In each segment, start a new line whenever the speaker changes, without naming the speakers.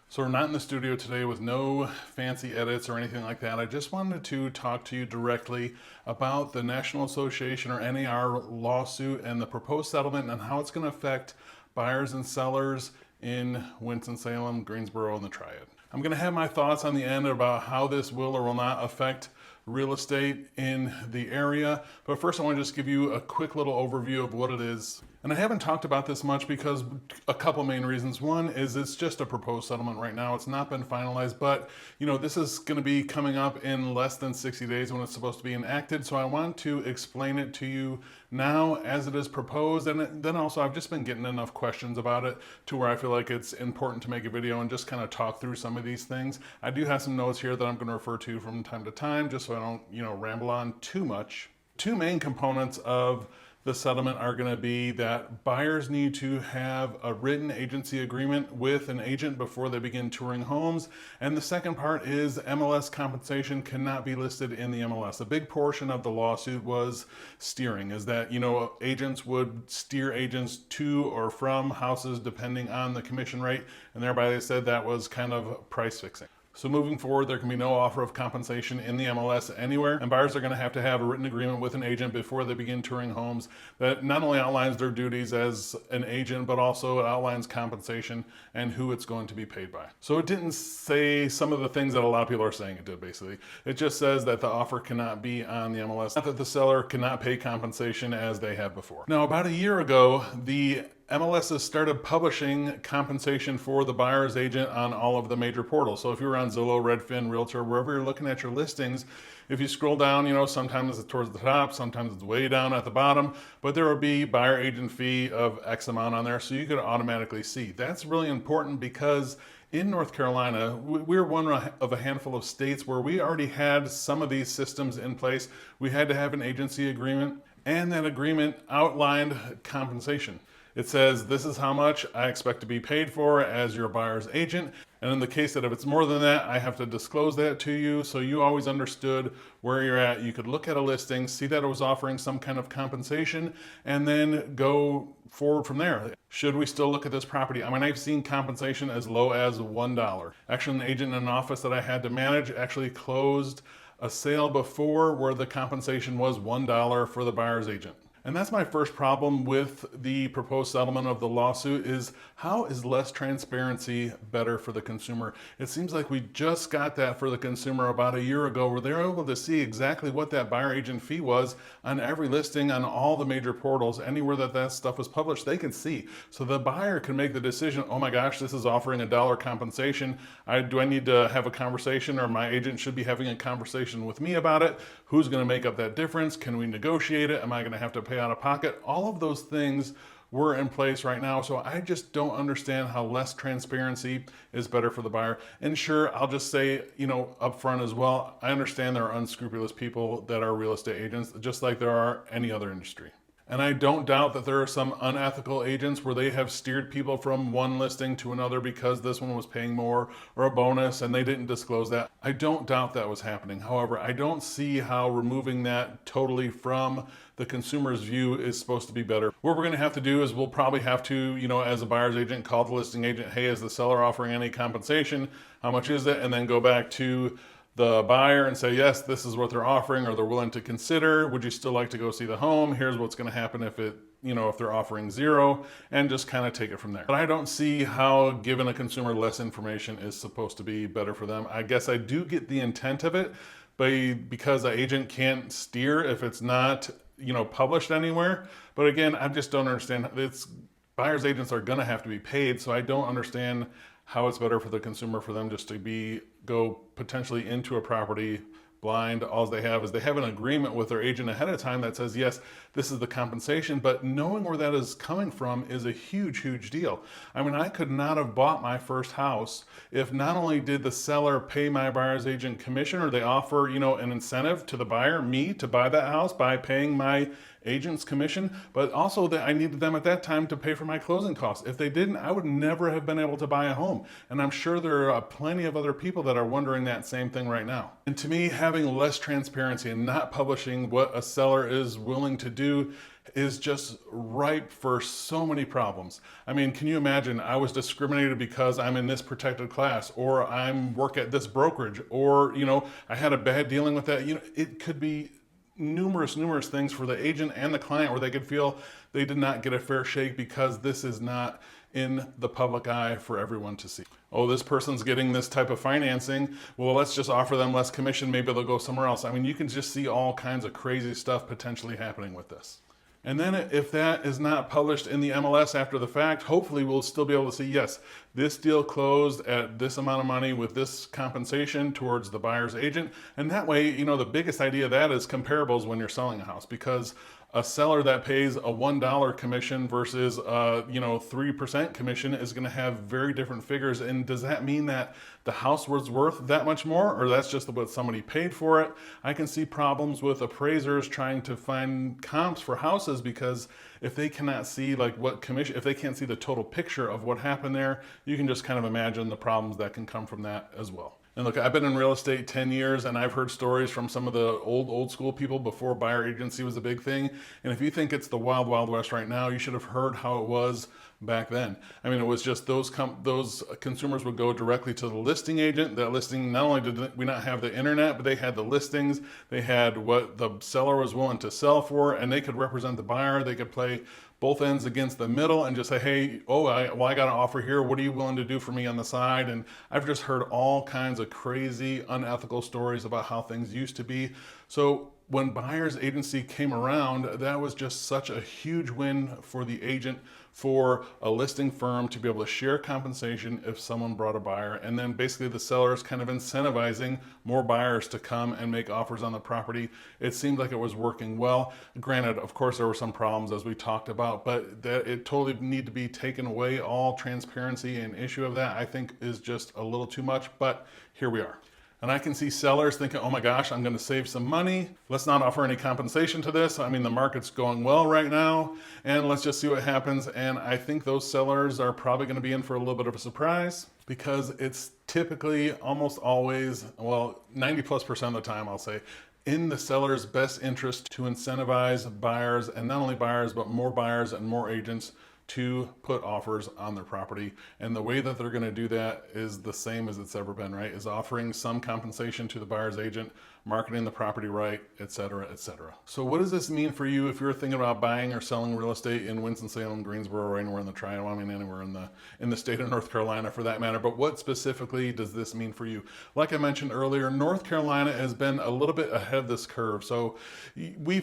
So we're not in the studio today with no fancy edits or anything like that. I just wanted to talk to you directly about the National Association or NAR lawsuit and the proposed settlement and how it's going to affect buyers and sellers in Winston-Salem, Greensboro, and the Triad. I'm going to have my thoughts on the end about how this will or will not affect real estate in the area. But first I want to just give you a quick little overview of what it is. And I haven't talked about this much because a couple main reasons. One is it's just a proposed settlement right now. It's not been finalized, but this is going to be coming up in less than 60 days when it's supposed to be enacted. So I want to explain it to you now as it is proposed. And then also I've just been getting enough questions about it to where I feel like it's important to make a video and just kind of talk through some of these things. I do have some notes here that I'm going to refer to from time to time just so I don't, ramble on too much. Two main components of the settlement are going to be that buyers need to have a written agency agreement with an agent before they begin touring homes. And the second part is MLS compensation cannot be listed in the MLS. A big portion of the lawsuit was steering, is that, agents would steer agents to or from houses depending on the commission rate. And thereby they said that was kind of price fixing. So moving forward, there can be no offer of compensation in the MLS anywhere, and buyers are going to have a written agreement with an agent before they begin touring homes that not only outlines their duties as an agent, but also it outlines compensation and who it's going to be paid by. So it didn't say some of the things that a lot of people are saying it did, basically. It just says that the offer cannot be on the MLS, not that the seller cannot pay compensation as they have before. Now, about a year ago, the MLS has started publishing compensation for the buyer's agent on all of the major portals. So if you're on Zillow, Redfin, Realtor, wherever you're looking at your listings, if you scroll down, sometimes it's towards the top, sometimes it's way down at the bottom, but there will be buyer agent fee of X amount on there, so you could automatically see. That's really important because in North Carolina, we're one of a handful of states where we already had some of these systems in place. We had to have an agency agreement, and that agreement outlined compensation. It says, this is how much I expect to be paid for as your buyer's agent. And in the case that if it's more than that, I have to disclose that to you. So you always understood where you're at. You could look at a listing, see that it was offering some kind of compensation, and then go forward from there. Should we still look at this property? I mean, I've seen compensation as low as $1. Actually, an agent in an office that I had to manage actually closed a sale before where the compensation was $1 for the buyer's agent. And that's my first problem with the proposed settlement of the lawsuit is how is less transparency better for the consumer? It seems like we just got that for the consumer about a year ago where they were able to see exactly what that buyer agent fee was on every listing on all the major portals. Anywhere that stuff was published, they can see. So the buyer can make the decision, oh my gosh, this is offering $1 compensation. Do I need to have a conversation or my agent should be having a conversation with me about it? Who's going to make up that difference? Can we negotiate it? Am I going to have to pay out of pocket? All of those things were in place right now. So I just don't understand how less transparency is better for the buyer. And sure, I'll just say, up front as well, I understand there are unscrupulous people that are real estate agents, just like there are any other industry. And I don't doubt that there are some unethical agents where they have steered people from one listing to another because this one was paying more or a bonus and they didn't disclose that. I don't doubt that was happening. However, I don't see how removing that totally from the consumer's view is supposed to be better. What we're going to have to do is we'll probably have to, as a buyer's agent, call the listing agent, hey, is the seller offering any compensation? How much is it? And then go back to the buyer and say, yes, this is what they're offering or they're willing to consider. Would you still like to go see the home? Here's what's going to happen if they're offering $0, and just kind of take it from there. But I don't see how giving a consumer less information is supposed to be better for them. I guess I do get the intent of it, but because an agent can't steer if it's not, published anywhere. But again, I just don't understand. Buyer's agents are going to have to be paid, so I don't understand how it's better for the consumer for them just to go potentially into a property blind. All they have an agreement with their agent ahead of time that says, yes, this is the compensation, but knowing where that is coming from is a huge, huge deal. I mean, I could not have bought my first house if not only did the seller pay my buyer's agent commission or they offer, an incentive to the buyer, me, to buy that house by paying my agent's commission, but also that I needed them at that time to pay for my closing costs. If they didn't, I would never have been able to buy a home. And I'm sure there are plenty of other people that are wondering that same thing right now. And to me, having less transparency and not publishing what a seller is willing to do is just ripe for so many problems. I mean, can you imagine I was discriminated because I'm in this protected class, or I'm work at this brokerage, or, I had a bad dealing with that. It could be numerous things for the agent and the client where they could feel they did not get a fair shake because this is not in the public eye for everyone to see. Oh, this person's getting this type of financing. Well, let's just offer them less commission. Maybe they'll go somewhere else. I mean, you can just see all kinds of crazy stuff potentially happening with this. And then if that is not published in the MLS after the fact, hopefully we'll still be able to see, yes, this deal closed at this amount of money with this compensation towards the buyer's agent. And that way, the biggest idea of that is comparables when you're selling a house, because a seller that pays a $1 commission versus 3% commission is going to have very different figures. And does that mean that the house was worth that much more, or that's just what somebody paid for it? I can see problems with appraisers trying to find comps for houses, because if they cannot see what commission, if they can't see the total picture of what happened there, you can just kind of imagine the problems that can come from that as well. And look, I've been in real estate 10 years, and I've heard stories from some of the old school people before buyer agency was a big thing. And if you think it's the wild west right now, you should have heard how it was back then. I mean, it was just those consumers would go directly to the listing agent. That listing, not only did we not have the internet, but they had the listings. They had what the seller was willing to sell for, and they could represent the buyer. They could play both ends against the middle and just say, hey, I got an offer here. What are you willing to do for me on the side? And I've just heard all kinds of crazy, unethical stories about how things used to be. So when buyer's agency came around, that was just such a huge win for the agent, for a listing firm to be able to share compensation if someone brought a buyer. And then basically the seller is kind of incentivizing more buyers to come and make offers on the property. It seemed like it was working well. Granted, of course, there were some problems as we talked about, but that it totally need to be taken away. All transparency and issue of that, I think, is just a little too much, but here we are. And I can see sellers thinking, oh my gosh, I'm going to save some money. Let's not offer any compensation to this. I mean, the market's going well right now, and let's just see what happens. And I think those sellers are probably going to be in for a little bit of a surprise, because it's typically almost always, 90+% of the time, I'll say, in the seller's best interest to incentivize buyers, and not only buyers, but more buyers and more agents to put offers on their property. And the way that they're going to do that is the same as it's ever been, right? Is offering some compensation to the buyer's agent, marketing the property right, et cetera, et cetera. So what does this mean for you if you're thinking about buying or selling real estate in Winston-Salem, Greensboro, or anywhere in the Triangle? I mean, anywhere in the state of North Carolina for that matter. But what specifically does this mean for you? Like I mentioned earlier, North Carolina has been a little bit ahead of this curve. So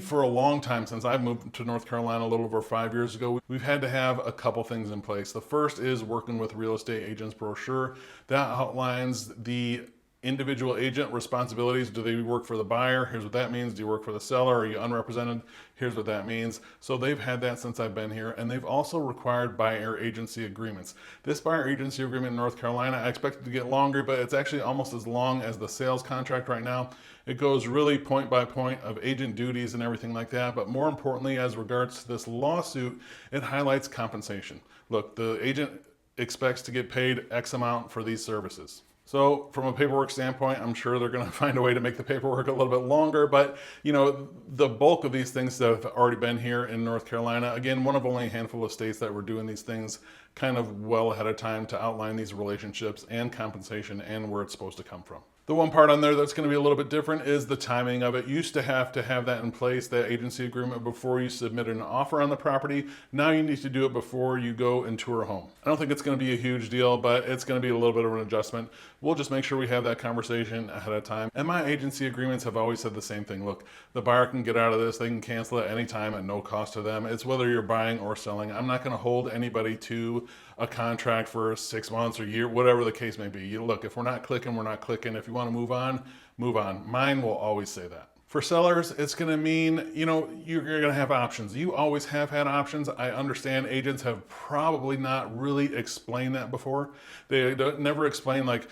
for a long time, since I've moved to North Carolina a little over 5 years ago, we've had to have a couple things in place. The first is working with real estate agents brochure that outlines the individual agent responsibilities. Do they work for the buyer? Here's what that means. Do you work for the seller? Are you unrepresented? Here's what that means. So they've had that since I've been here, and they've also required buyer agency agreements. This buyer agency agreement in North Carolina, I expect it to get longer, but it's actually almost as long as the sales contract right now. It goes really point by point of agent duties and everything like that. But more importantly, as regards to this lawsuit, it highlights compensation. Look, the agent expects to get paid X amount for these services. So from a paperwork standpoint, I'm sure they're going to find a way to make the paperwork a little bit longer, but the bulk of these things that have already been here in North Carolina, again, one of only a handful of states that were doing these things kind of well ahead of time to outline these relationships and compensation and where it's supposed to come from. The one part on there that's going to be a little bit different is the timing of it. You used to have that in place, that agency agreement, before you submitted an offer on the property. Now you need to do it before you go and tour a home. I don't think it's going to be a huge deal, but it's going to be a little bit of an adjustment. We'll just make sure we have that conversation ahead of time. And my agency agreements have always said the same thing. Look, the buyer can get out of this. They can cancel it anytime at no cost to them. It's whether you're buying or selling. I'm not going to hold anybody to a contract for 6 months or a year, whatever the case may be. Look, if we're not clicking, we're not clicking. If you want to move on, move on. Mine will always say that. For sellers, it's going to mean, you're going to have options. You always have had options. I understand agents have probably not really explained that before. They never explain, like,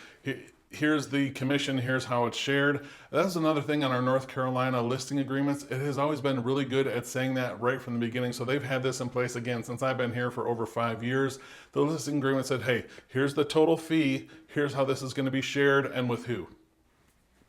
here's the commission, here's how it's shared. That's another thing on our North Carolina listing agreements. It has always been really good at saying that right from the beginning. So they've had this in place, again, since I've been here for over 5 years. The listing agreement said, hey, here's the total fee, here's how this is going to be shared and with who.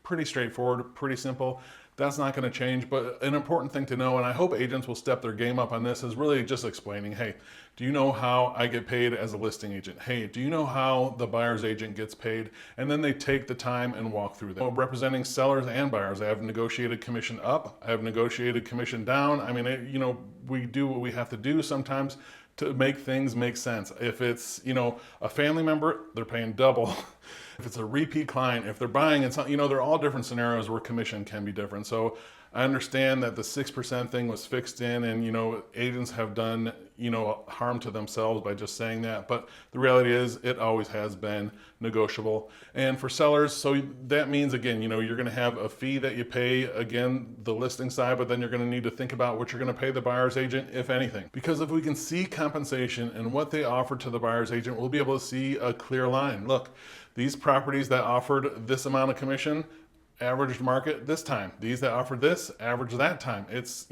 Pretty straightforward, pretty simple. That's not going to change. But an important thing to know, and I hope agents will step their game up on this, is really just explaining, hey, do you know how I get paid as a listing agent? Hey, do you know how the buyer's agent gets paid? And then they take the time and walk through that. Representing sellers and buyers, I have negotiated commission up, I have negotiated commission down. I mean, we do what we have to do sometimes to make things make sense. If it's, a family member, they're paying double. If it's a repeat client, if they're buying, it's, they're all different scenarios where commission can be different. So I understand that the 6% thing was fixed in, and, agents have done, harm to themselves by just saying that. But the reality is it always has been negotiable. And for sellers, so that means, again, you're going to have a fee that you pay, again, the listing side, but then you're going to need to think about what you're going to pay the buyer's agent, if anything. Because if we can see compensation and what they offer to the buyer's agent, we'll be able to see a clear line. Look, these properties that offered this amount of commission, averaged market this time. These that offered this, average that time. It's,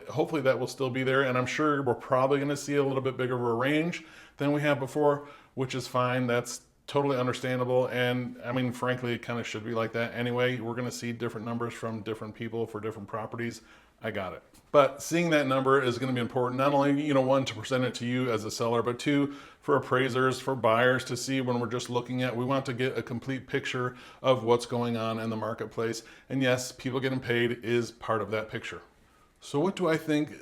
hopefully that will still be there. And I'm sure we're probably going to see a little bit bigger of a range than we have before, which is fine. That's totally understandable. And I mean, frankly, it kind of should be like that anyway. We're going to see different numbers from different people for different properties. I got it. But seeing that number is going to be important, not only, one, to present it to you as a seller, but two, for appraisers, for buyers to see when we're just looking at, we want to get a complete picture of what's going on in the marketplace. And yes, people getting paid is part of that picture. So what do I think?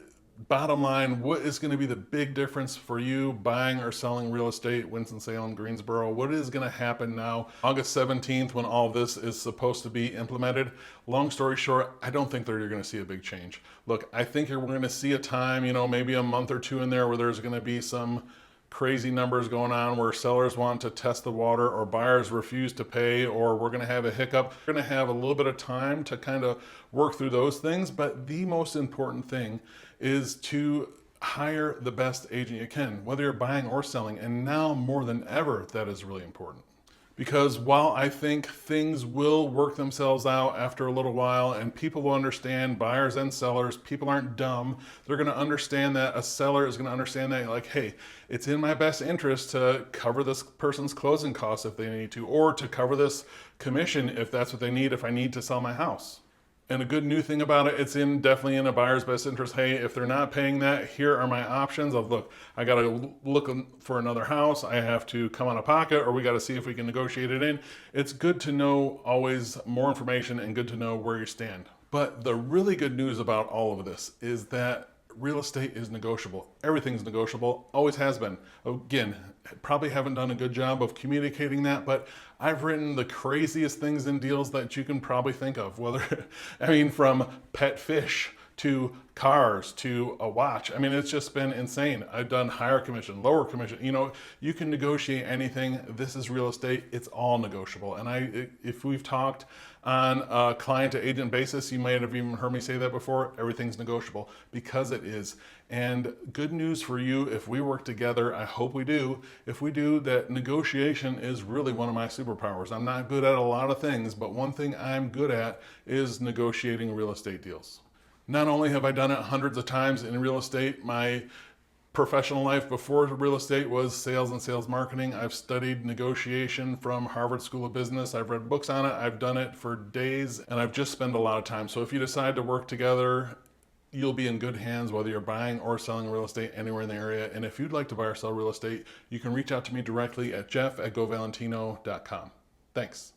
Bottom line, what is going to be the big difference for you buying or selling real estate, Winston-Salem, Greensboro? What is going to happen now, August 17th, when all this is supposed to be implemented? Long story short, I don't think that you're going to see a big change. Look, I think we're going to see a time, maybe a month or two in there where there's going to be some crazy numbers going on where sellers want to test the water or buyers refuse to pay, or we're going to have a hiccup. We're going to have a little bit of time to kind of work through those things. But the most important thing is to hire the best agent you can, whether you're buying or selling. And now more than ever, that is really important. Because while I think things will work themselves out after a little while and people will understand, buyers and sellers, people aren't dumb. They're going to understand that. A seller is going to understand that, like, hey, it's in my best interest to cover this person's closing costs if they need to, or to cover this commission if that's what they need, if I need to sell my house. And a good new thing about it, it's definitely in a buyer's best interest. Hey, if they're not paying that, here are my options of, look, I got to look for another house. I have to come out of pocket, or we got to see if we can negotiate it in. It's good to know always more information and good to know where you stand. But the really good news about all of this is that real estate is negotiable. Everything's negotiable, always has been. Again, probably haven't done a good job of communicating that, but I've written the craziest things in deals that you can probably think of, from pet fish to cars to a watch. I mean, it's just been insane. I've done higher commission, lower commission. You can negotiate anything. This is real estate. It's all negotiable. And if we've talked on a client to agent basis, you might have even heard me say that before. Everything's negotiable because it is. And good news for you, if we work together, I hope we do. If we do, that negotiation is really one of my superpowers. I'm not good at a lot of things, but one thing I'm good at is negotiating real estate deals. Not only have I done it hundreds of times in real estate, my professional life before real estate was sales and sales marketing. I've studied negotiation from Harvard School of Business. I've read books on it. I've done it for days, and I've just spent a lot of time. So if you decide to work together, you'll be in good hands whether you're buying or selling real estate anywhere in the area. And if you'd like to buy or sell real estate, you can reach out to me directly at jeff@govalentino.com. Thanks.